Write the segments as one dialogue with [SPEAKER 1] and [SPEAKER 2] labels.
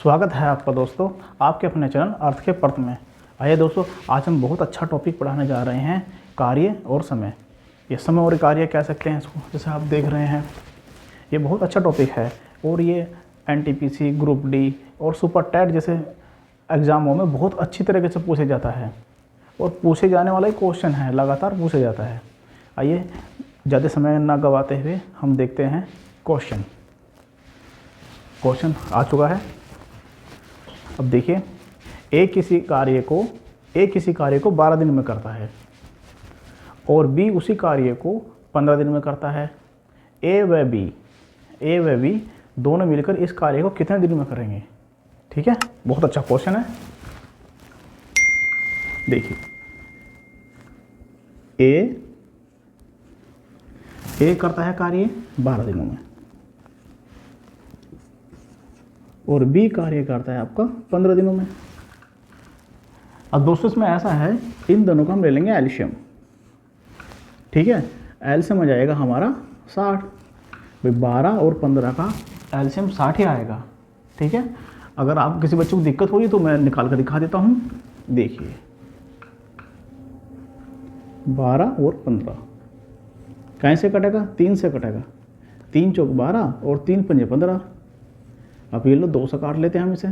[SPEAKER 1] स्वागत है आपका दोस्तों आपके अपने चैनल अर्थ के पर्थ में। आइए दोस्तों, आज हम बहुत अच्छा टॉपिक पढ़ाने जा रहे हैं, कार्य और समय। ये समय और कार्य कह सकते हैं इसको, जैसे आप देख रहे हैं। ये बहुत अच्छा टॉपिक है और ये एनटीपीसी, ग्रुप डी और सुपर टेट जैसे एग्ज़ामों में बहुत अच्छी तरीके से पूछे जाता है और पूछे जाने वाला ही क्वेश्चन है, लगातार पूछा जाता है। आइए ज़्यादा समय ना गवाते हुए हम देखते हैं क्वेश्चन आ चुका है। अब देखिए, ए किसी कार्य को 12 दिन में करता है और बी उसी कार्य को 15 दिन में करता है। ए व बी दोनों मिलकर इस कार्य को कितने दिन में करेंगे? ठीक है, बहुत अच्छा क्वेश्चन है। देखिए, ए करता है कार्य 12 दिनों में और बी कार्य करता है आपका 15 दिनों में। अब दोस्तों इसमें ऐसा है, इन दोनों का हम ले लेंगे एलसीएम। ठीक है, एलसीएम आ जाएगा हमारा 60। भाई 12 और 15 का एलसीएम 60 ही आएगा। ठीक है, अगर आप किसी बच्चे को दिक्कत होगी तो मैं निकाल कर दिखा देता हूँ। देखिए 12 और 15 कैसे कटेगा? 3 से कटेगा। 3 चौक 12 और 3 पंजे 15। अब ये लो 2 से काट लेते हैं हम इसे।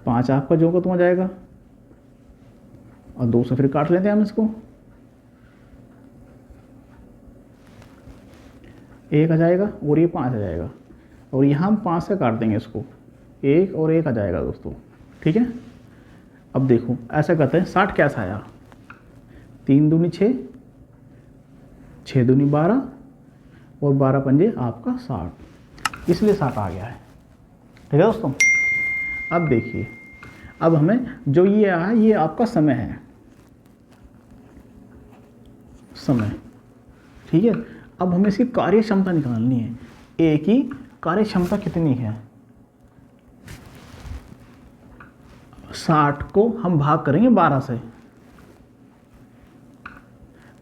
[SPEAKER 1] 5 आपका जो का तुम आ जाएगा और 2 से फिर काट लेते हैं हम इसको। 1 आ जाएगा और ये 5 आ जाएगा और यहाँ हम 5 से काट देंगे इसको। 1 और 1 आ जाएगा दोस्तों। ठीक है, अब देखो ऐसा करते हैं। 60 कैसा आया? 3 दूनी 6, 6 दूनी 12 और 12 पंजे आपका 60, इसलिए 60 आ गया है। ठीक है दोस्तों, अब देखिए, अब हमें जो ये आया ये आपका समय है, समय। ठीक है, अब हमें इसकी कार्य क्षमता निकालनी है। ए की कार्य क्षमता कितनी है? 60 को हम भाग करेंगे 12 से।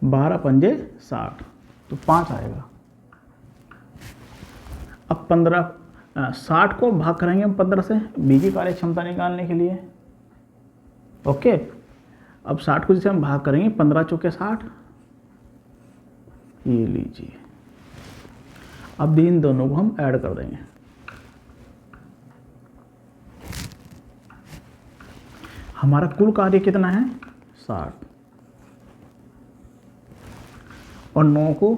[SPEAKER 1] 12 पंजे 60 तो 5 आएगा। अब 60 को भाग करेंगे हम 15 से बी की कार्य क्षमता निकालने के लिए। ओके, अब 60 को जैसे हम भाग करेंगे 15 चौके 60, ये लीजिए। अब इन दोनों को हम ऐड कर देंगे। हमारा कुल कार्य कितना है? 60 और 9 को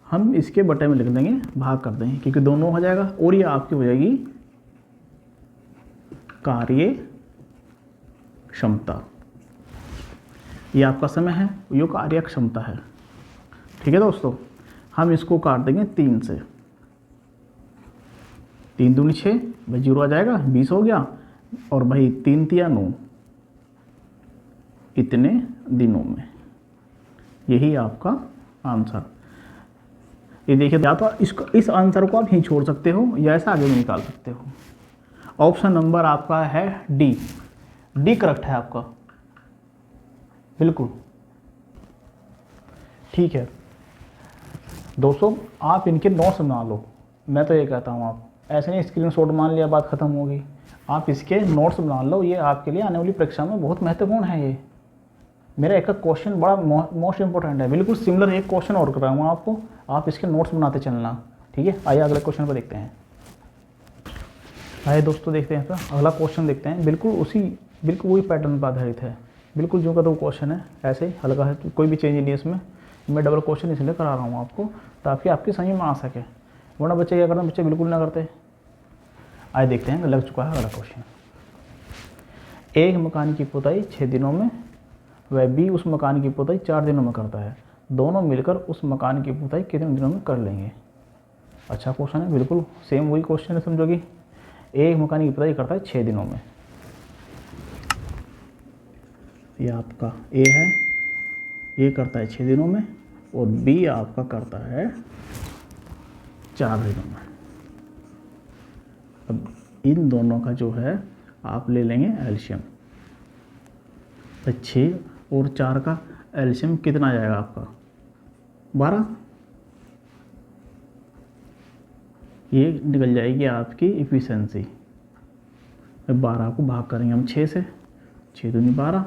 [SPEAKER 1] हम इसके बटे में लिख देंगे, भाग कर देंगे, क्योंकि दोनों हो जाएगा और ये आपकी हो जाएगी कार्य क्षमता। ये आपका समय है, ये कार्य क्षमता है। ठीक है दोस्तों, हम इसको काट देंगे 3 से। 3 दूनी 6, भाई 0 आ जाएगा, 20 हो गया। और भाई 3 तिया 9, इतने दिनों में। यही आपका आंसर। ये देखिए, या तो इस आंसर को आप ही छोड़ सकते हो या ऐसा आगे भी निकाल सकते हो। ऑप्शन नंबर आपका है डी करेक्ट है आपका, बिल्कुल ठीक है। दोस्तों आप इनके नोट्स बना लो। मैं तो ये कहता हूँ, आप ऐसे नहीं स्क्रीनशॉट मान लिया बात ख़त्म होगी। आप इसके नोट्स बना लो, ये आपके लिए आने वाली परीक्षा में बहुत महत्वपूर्ण है। ये मेरा एक क्वेश्चन बड़ा मोस्ट इंपॉर्टेंट है। बिल्कुल सिमिलर एक क्वेश्चन और कराऊंगा आपको, आप इसके नोट्स बनाते चलना। ठीक है, आइए अगले क्वेश्चन पर देखते हैं। आइए दोस्तों देखते हैं, तो अगला क्वेश्चन देखते हैं। बिल्कुल वही पैटर्न पर आधारित है, बिल्कुल जो का तो क्वेश्चन है ऐसे ही हल्का है, तो कोई भी चेंज नहीं है इसमें। मैं डबल क्वेश्चन इसलिए करा रहा हूँ आपको, ताकि आपकी समझ में आ सके। वरना बच्चे क्या करते हैं, बच्चे बिल्कुल ना करते। आइए देखते हैं, लग चुका है अगला क्वेश्चन। एक मकान की पुताई 6 दिनों में वह बी उस मकान की पुताई 4 दिनों में करता है। दोनों मिलकर उस मकान की पुताई कितने दिनों में कर लेंगे? अच्छा क्वेश्चन है, बिल्कुल सेम वही क्वेश्चन है, समझोगी। एक मकान की पुताई करता है 6 दिनों में। ये आपका ए है, ये करता है 6 दिनों में और बी आपका करता है 4 दिनों में। अब इन दोनों का जो है आप ले लेंगे एलसीएम। तो 6 और 4 का एलसीएम कितना आ जाएगा आपका? 12। ये निकल जाएगी आपकी इफ़िशेंसी। 12 को भाग करेंगे हम 6 से, 6 दूनी 12।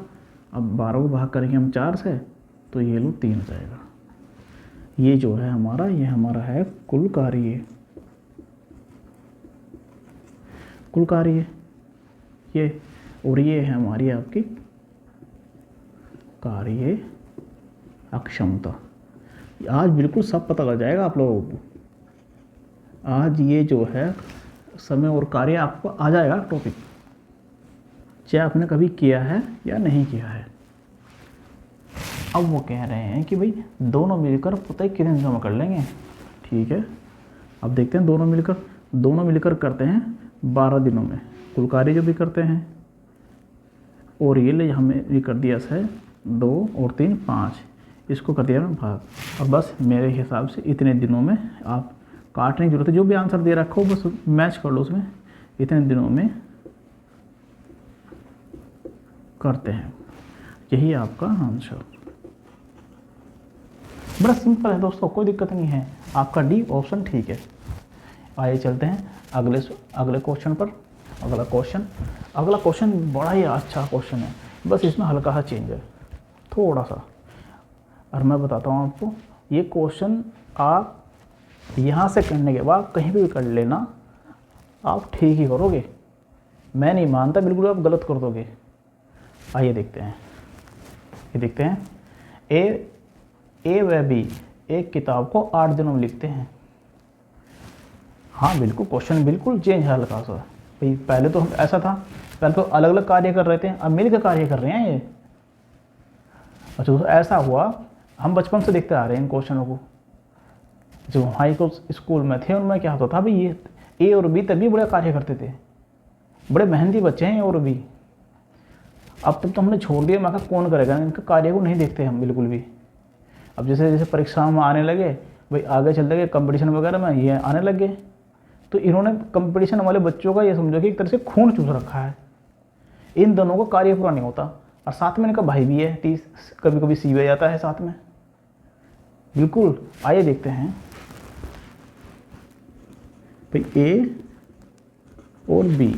[SPEAKER 1] अब 12 को भाग करेंगे हम 4 से, तो ये लो 3 हो जाएगा। ये जो है हमारा, ये हमारा है कुल कार्य, कुल कार्य ये, और ये है हमारी आपकी कार्य अक्षमता। आज बिल्कुल सब पता लग जाएगा आप लोगों को। आज ये जो है समय और कार्य आपको आ जाएगा टॉपिक, चाहे आपने कभी किया है या नहीं किया है। अब वो कह रहे हैं कि भाई दोनों मिलकर पता है कितने दिनों में कर लेंगे। ठीक है, अब देखते हैं दोनों मिलकर करते हैं 12 दिनों में कुल कार्य जो भी करते हैं। और ये ले हमें ये कर दिया है 2 और 3 5, इसको कर दिया भाग। और बस मेरे हिसाब से इतने दिनों में आप काटने की जरूरत है, जो भी आंसर दे रखा हो बस मैच कर लो उसमें, इतने दिनों में करते हैं। यही आपका आंसर। बड़ा सिंपल है दोस्तों, कोई दिक्कत नहीं है। आपका डी ऑप्शन ठीक है। आइए चलते हैं अगले क्वेश्चन पर। अगला क्वेश्चन बड़ा ही अच्छा क्वेश्चन है, बस इसमें हल्का सा चेंज है थोड़ा सा। और मैं बताता हूँ आपको, ये क्वेश्चन आप यहाँ से करने के बाद कहीं भी कर लेना, आप ठीक ही करोगे। मैं नहीं मानता बिल्कुल आप गलत कर दोगे। आइए देखते हैं, ये देखते हैं। ए व बी एक किताब को 8 दिनों में लिखते हैं। हाँ बिल्कुल, क्वेश्चन बिल्कुल चेंज है हल्का सा। भाई पहले तो हम ऐसा था, पहले तो अलग अलग कार्य कर रहे थे, अब मिलकर कार्य कर रहे हैं ये। अच्छा तो ऐसा हुआ, हम बचपन से देखते आ रहे हैं इन क्वेश्चनों को। जब हाई स्कूल में थे उनमें क्या होता था भाई, ये ए और बी तभी बड़े कार्य करते थे, बड़े मेहनती बच्चे हैं ए और बी। अब तब तो हमने छोड़ दिया, मैं कहा कौन करेगा, इनका कार्य को नहीं देखते हम बिल्कुल भी। अब जैसे जैसे परीक्षाओं में आने लगे भाई, आगे चलते गए कंपटीशन वगैरह में ये आने लग गए, तो इन्होंने कंपटीशन वाले बच्चों का ये समझो कि एक तरह से खून चूस रखा है। इन दोनों को कार्य पूरा नहीं होता, और साथ में इनका भाई भी है 30, कभी कभी सी भी जाता है साथ में। बिल्कुल, आइए देखते हैं भाई। ए और बी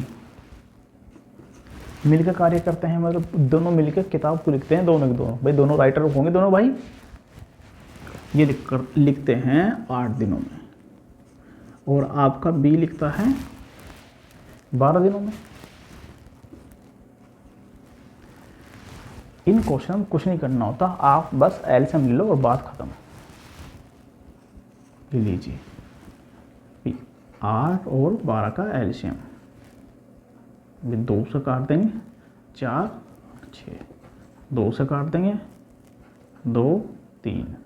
[SPEAKER 1] मिलकर कार्य करते हैं, मतलब दोनों मिलकर किताब को लिखते हैं, दोनों के दोनों भाई, दोनों राइटर होंगे दोनों भाई। ये लिखते हैं 8 दिनों में, और आपका बी लिखता है 12 दिनों में। इन क्वेश्चन में कुछ नहीं करना होता, आप बस एलसीएम ले लो और बात खत्म। ले लीजिए 8 और 12 का एलसीएम, 2 से काट देंगे 4 6, 2 से काट देंगे 2 3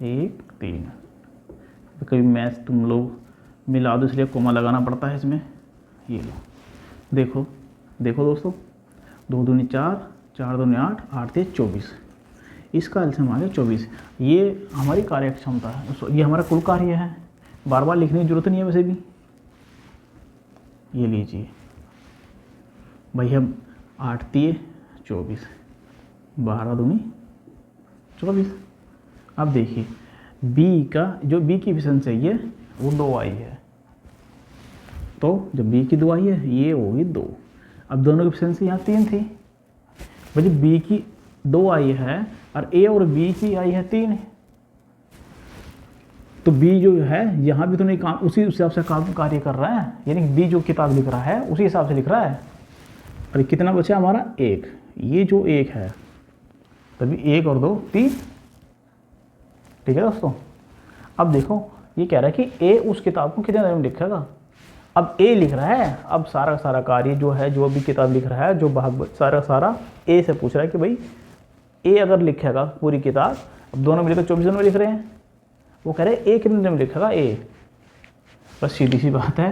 [SPEAKER 1] 1 3। कभी मैथ तुम लोग मिला दो इसलिए कोमा लगाना पड़ता है इसमें। ये लो, देखो दोस्तों, 2 दूनी 4, 4 दूनी 8, 8 3 24, इसका एलसीएम आ गया 24। ये हमारी कार्य क्षमता है, ये हमारा कुल कार्य है, बार बार लिखने की जरूरत नहीं है वैसे भी। ये लीजिए भाई, हम 8 3 24, 12 दूनी 24। अब देखिए बी का, जो बी की एफिशिएंसी है ये वो 2 आई है, तो जब बी की 2 आई है ये होगी 2। अब दोनों की एफिशिएंसी यहाँ 3 थी भाई, जब बी की 2 आई है और ए और बी की आई है 3, तो बी जो है यहाँ भी तो नहीं काम उसी हिसाब से काम कार्य कर रहा है, यानी बी जो किताब लिख रहा है उसी हिसाब से लिख रहा है। और कितना बचा हमारा 1, ये जो 1 है तभी 1 और 2 3। ठीक है दोस्तों, अब देखो ये कह रहा है कि ए उस किताब को कितने दिन में लिखेगा। अब ए लिख रहा है, अब सारा कार्य जो है, जो भी किताब लिख रहा है, जो भाग सारा ए से पूछ रहा है कि भाई ए अगर लिखेगा पूरी किताब, अब दोनों मिलकर 24 दिन में लिख रहे हैं, वो कह रहे हैं ए कितने दिन में लिखेगा ए। बस सीधी सी बात है,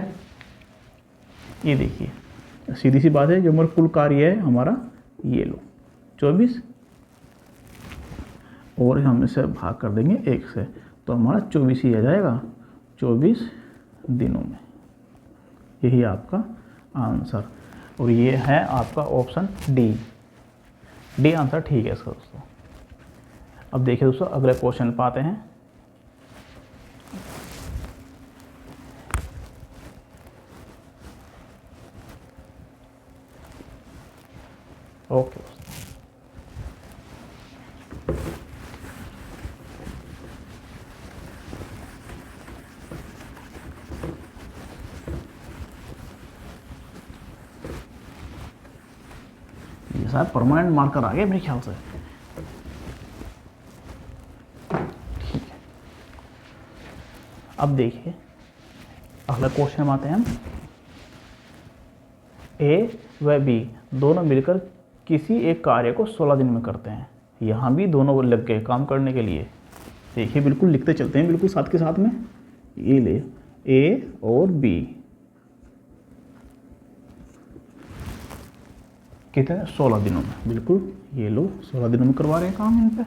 [SPEAKER 1] ये देखिए सीधी सी बात है, जो हमारा कुल कार्य है हमारा ये लो 24, और हम इसे भाग कर देंगे 1 से, तो हमारा 24 ही आ जाएगा 24 दिनों में। यही आपका आंसर, और ये है आपका ऑप्शन डी आंसर ठीक है इसका दोस्तों। अब देखिए दोस्तों, अगले क्वेश्चन पर आते हैं। ओके। ये साहब परमानेंट मार्कर आ गए मेरे ख्याल से। ठीक है, अब देखिए अगला क्वेश्चन में आते हैं हम। ए व बी दोनों मिलकर किसी एक कार्य को 16 दिन में करते हैं। यहाँ भी दोनों लग गए काम करने के लिए। देखिए बिल्कुल लिखते चलते हैं, बिल्कुल साथ के साथ में। ये ले ए और बी कितने 16 दिनों में, बिल्कुल ये लो 16 दिनों में करवा रहे हैं काम इन पे।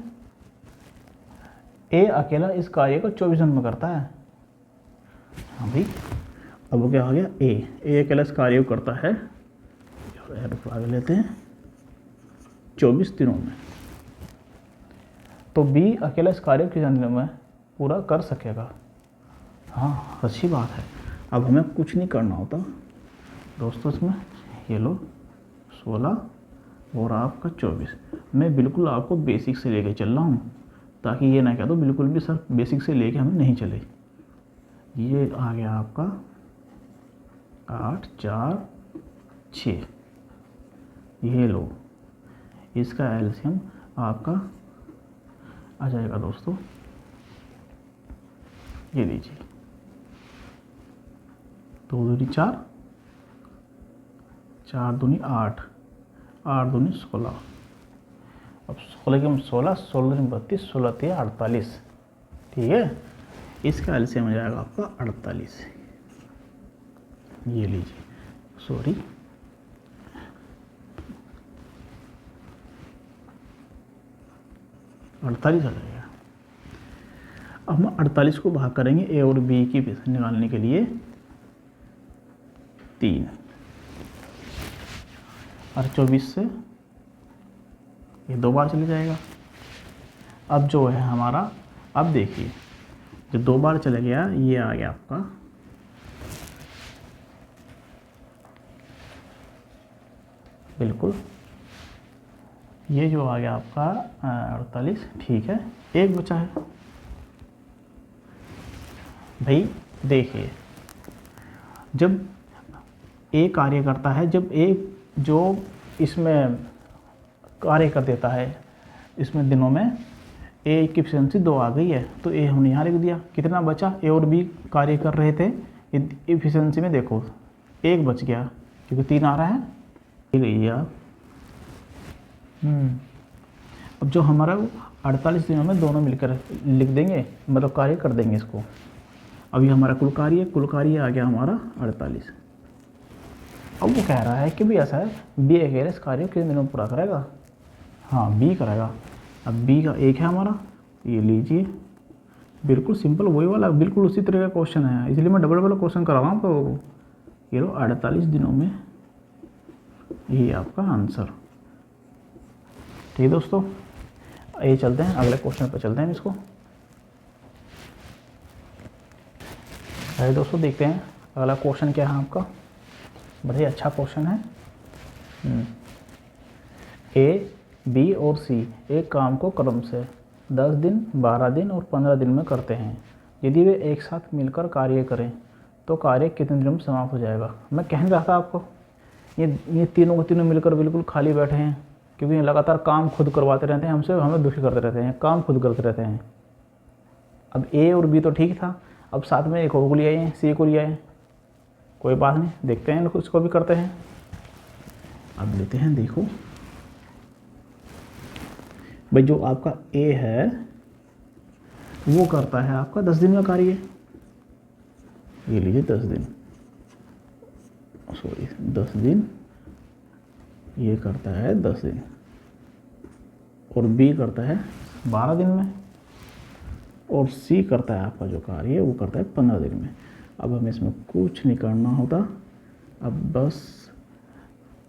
[SPEAKER 1] ए अकेला इस कार्य को 24 दिन में करता है। हाँ भाई, अब वो क्या हो गया, ए अकेला इस कार्य को करता है, आगे लेते हैं 24 दिनों में। तो बी अकेला इस कार्य को कितने दिनों में पूरा कर सकेगा। हाँ अच्छी बात है। अब हमें कुछ नहीं करना होता दोस्तों इसमें। ये लो 16 और आपका 24। मैं बिल्कुल आपको बेसिक से लेके चल रहा हूँ, ताकि ये ना कह दो बिल्कुल भी सर बेसिक से लेके हमें नहीं चले। ये आ गया आपका 8 4 6। ये लो, इसका एलसीएम आपका आ जाएगा दोस्तों, ये लीजिए 2 दूनी 4, 4 दूनी 8, 8 दूनी 16। अब 16 की हम 16, 16 दूनी 32, 16 3 48। ठीक है, इसका एलसीएम आ जाएगा आपका 48। ये लीजिए, सॉरी 48 आ जाएगा। अब हम 48 को भाग करेंगे ए और बी की निकालने के लिए 3 और 24 से ये 2 बार चले जाएगा। अब जो है हमारा, अब देखिए जो 2 बार चले गया ये आ गया आपका बिल्कुल, ये जो आ गया आपका 48। ठीक है, एक बचा है भाई। देखिए जब ए कार्य करता है, जब ए जो इसमें कार्य कर देता है इसमें दिनों में, ए की एफिशिएंसी 2 आ गई है, तो ए हमने यहाँ लिख दिया। कितना बचा, ए और बी कार्य कर रहे थे, एफिशिएंसी में देखो 1 बच गया क्योंकि 3 आ रहा है। ठीक है आप अब जो हमारा 48 दिनों में दोनों मिलकर लिख देंगे, मतलब कार्य कर देंगे इसको। अब ये हमारा कुल कार्य आ गया हमारा 48। अब वो कह रहा है कि भी ऐसा है, बी अकेले इस कार्य को कितने दिनों में पूरा करेगा। हाँ बी करेगा। अब बी का 1 है हमारा, ये लीजिए बिल्कुल सिंपल वही वाला, बिल्कुल उसी तरह का क्वेश्चन है, इसलिए मैं डबल क्वेश्चन करा रहा हूँ आपको। ये लो 48 दिनों में, ये आपका आंसर। ठीक है दोस्तों, ये चलते हैं अगले क्वेश्चन पर चलते हैं इसको। अरे दोस्तों देखते हैं अगला क्वेश्चन क्या है आपका। बड़ा ही अच्छा क्वेश्चन है। ए बी और सी एक काम को क्रम से 10 दिन 12 दिन और 15 दिन में करते हैं। यदि वे एक साथ मिलकर कार्य करें तो कार्य कितने दिनों में समाप्त हो जाएगा। मैं कह रहा था आपको, ये तीनों मिलकर बिल्कुल खाली बैठे हैं, क्योंकि लगातार काम खुद करवाते रहते हैं हमसे, हमें दुखी करते रहते हैं, काम खुद करते रहते हैं। अब ए और बी तो ठीक था, अब साथ में एक और को लिया है, सी को लिया है, कोई बात नहीं, देखते हैं इसको भी करते हैं। अब लेते हैं, देखो भाई जो आपका ए है वो करता है आपका 10 दिन का कार्य। ये लीजिए 10 दिन, सॉरी 10 दिन, ये करता है 10 दिन, और बी करता है 12 दिन में, और सी करता है आपका जो कार्य है वो करता है 15 दिन में। अब हमें इसमें कुछ नहीं करना होता, अब बस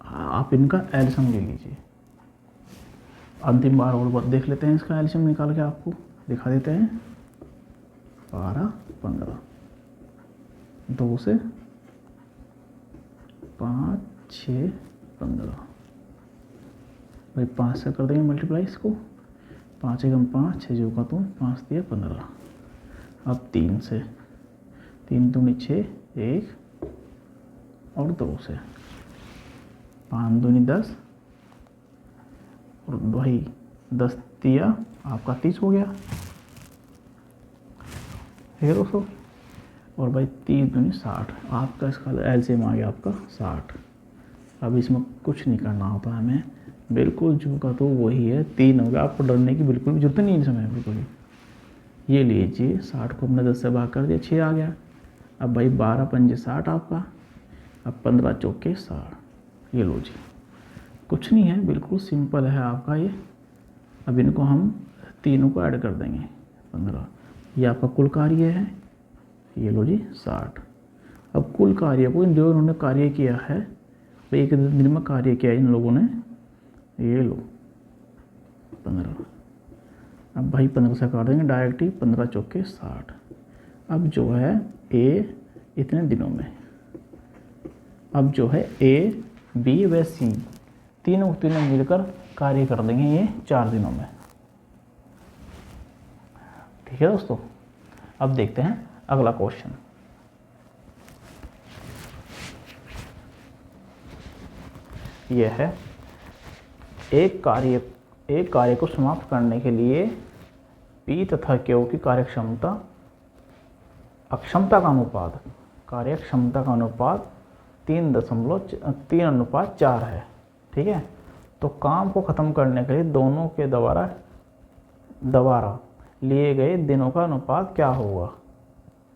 [SPEAKER 1] आप इनका एलसीएम ले लीजिए। अंतिम बार और देख लेते हैं, इसका एलसीएम निकाल के आपको दिखा देते हैं। 12 15, 2 से 5 6 15, भाई 5 से कर देंगे मल्टीप्लाई इसको, 5 एकम 5, 6 जो का तुम 5 दिया 15। अब 3 से, 3 दूनी 6, 1 और 2 से, 5 दूनी 10 और भाई 10 दिया आपका 30 हो गया, ठीक है दोस्तों। और भाई 30 दूनी 60, आपका इसका एलसीएम आ गया आपका 60। अब इसमें कुछ नहीं करना होता हमें, बिल्कुल जो का तो वही है, 3 हो गया। आपको डरने की बिल्कुल भी जरूरत नहीं इसमें, बिल्कुल भी। ये लीजिए 60 को हमने 10 से भाग कर दिया, 6 आ गया। अब भाई 12 पंजे 60 आपका, अब 15 चौके 60, ये लो जी। कुछ नहीं है, बिल्कुल सिंपल है आपका ये। अब इनको हम तीनों को ऐड कर देंगे 15, ये आपका कुल कार्य है, ये लो जी 60। अब कुल कार्य को जो इन्होंने कार्य किया है, एक दिन में कार्य किया इन लोगों ने, ये लो 15। अब भाई 15 से काट देंगे डायरेक्ट ही, 15 चौके 60। अब जो है ए इतने दिनों में, अब जो है ए बी व सी तीनों मिलकर कार्य कर देंगे ये 4 दिनों में, ठीक है दोस्तों। अब देखते हैं अगला क्वेश्चन। यह है एक कार्य को समाप्त करने के लिए पी तथा क्यू की कार्यक्षमता अक्षमता का अनुपात, कार्यक्षमता का अनुपात 3.3:4 है, ठीक है। तो काम को ख़त्म करने के लिए दोनों के द्वारा लिए गए दिनों का अनुपात क्या होगा।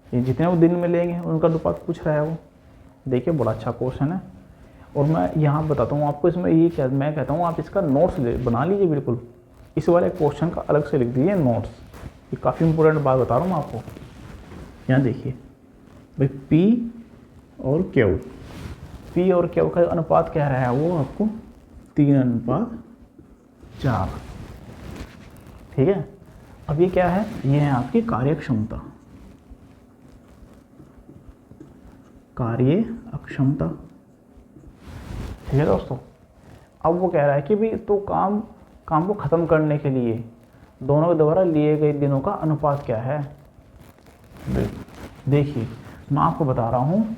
[SPEAKER 1] ये जितने वो दिन में लेंगे उनका अनुपात पूछ रहा है वो। देखिए बड़ा अच्छा क्वेश्चन है, और मैं यहाँ बताता हूँ आपको। इसमें ये मैं कहता हूँ आप इसका नोट्स बना लीजिए, बिल्कुल इस वाले क्वेश्चन का अलग से लिख दीजिए नोट्स। ये काफ़ी इंपॉर्टेंट बात बता रहा हूँ मैं आपको। यहाँ देखिए भाई पी और क्यू का अनुपात कह रहा है वो आपको 3:4, ठीक है। अब ये क्या है, ये है आपकी कार्यक्षमता, कार्य अक्षमता, ठीक है दोस्तों। अब वो कह रहा है कि भी तो काम को ख़त्म करने के लिए दोनों के द्वारा लिए गए दिनों का अनुपात क्या है। देखिए मैं आपको बता रहा हूँ,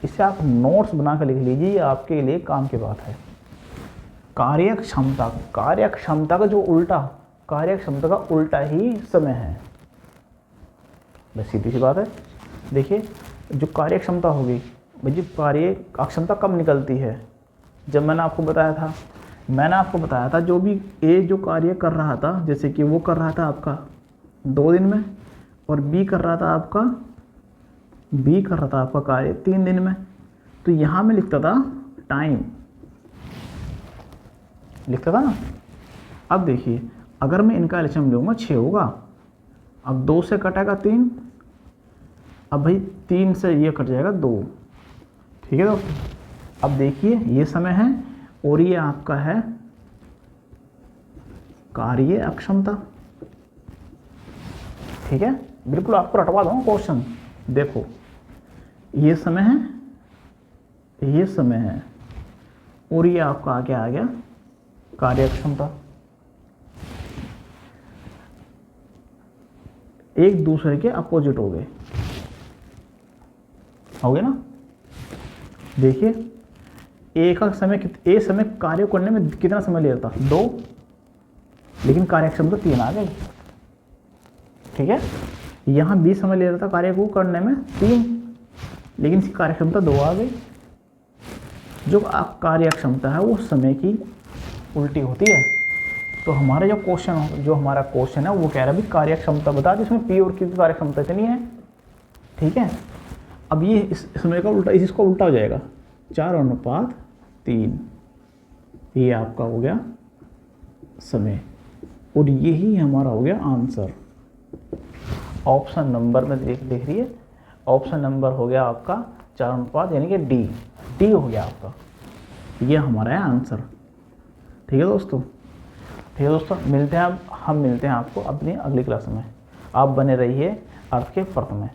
[SPEAKER 1] इससे आप नोट्स बना कर लिख लीजिए, ये आपके लिए काम की बात है। कार्यक्षमता का उल्टा ही समय है, बस सीधी सी बात है। देखिए जो कार्यक्षमता होगी भाई, जी कार्य अक्षमता कब निकलती है, जब मैंने आपको बताया था जो भी ए जो कार्य कर रहा था, जैसे कि वो कर रहा था आपका 2 दिन में, और बी कर रहा था आपका कार्य 3 दिन में। तो यहाँ में लिखता था टाइम, लिखता था ना। अब देखिए अगर मैं इनका एलसीएम लूँगा 6 होगा। अब 2 से कटेगा 3, अब भाई 3 से ये कट जाएगा 2, ठीक है दोस्तों। अब देखिए ये समय है और ये आपका है कार्य अक्षमता, ठीक है। बिल्कुल आपको रटवा दूँगा क्वेश्चन। देखो ये समय है और ये आपका आगे आ गया कार्य अक्षमता। एक दूसरे के अपोजिट हो गए ना। देखिए ए समय कार्य करने में कितना समय ले रहा था, 2, लेकिन कार्यक्षमता 3 आ गई, ठीक है। यहाँ बी समय ले रहा था कार्य को करने में 3, लेकिन इसकी कार्यक्षमता 2 आ गई। जो कार्यक्षमता है वो समय की उल्टी होती है। तो हमारा जो क्वेश्चन है वो कह रहा है भी कार्यक्षमता बता, जिसमें पी और क्यू की कार्यक्षमता इतनी है, ठीक है। अब ये इस समय का उल्टा, इसका उल्टा हो जाएगा 4:3, ये आपका हो गया समय, और यही हमारा हो गया आंसर। ऑप्शन नंबर में देख रही है, ऑप्शन नंबर हो गया आपका 4:, यानी कि डी हो गया आपका, ये हमारा है आंसर, ठीक है दोस्तों। मिलते हैं, हम मिलते हैं आपको अपनी अगली क्लास में। आप बने रहिए अर्थ के फर्क में।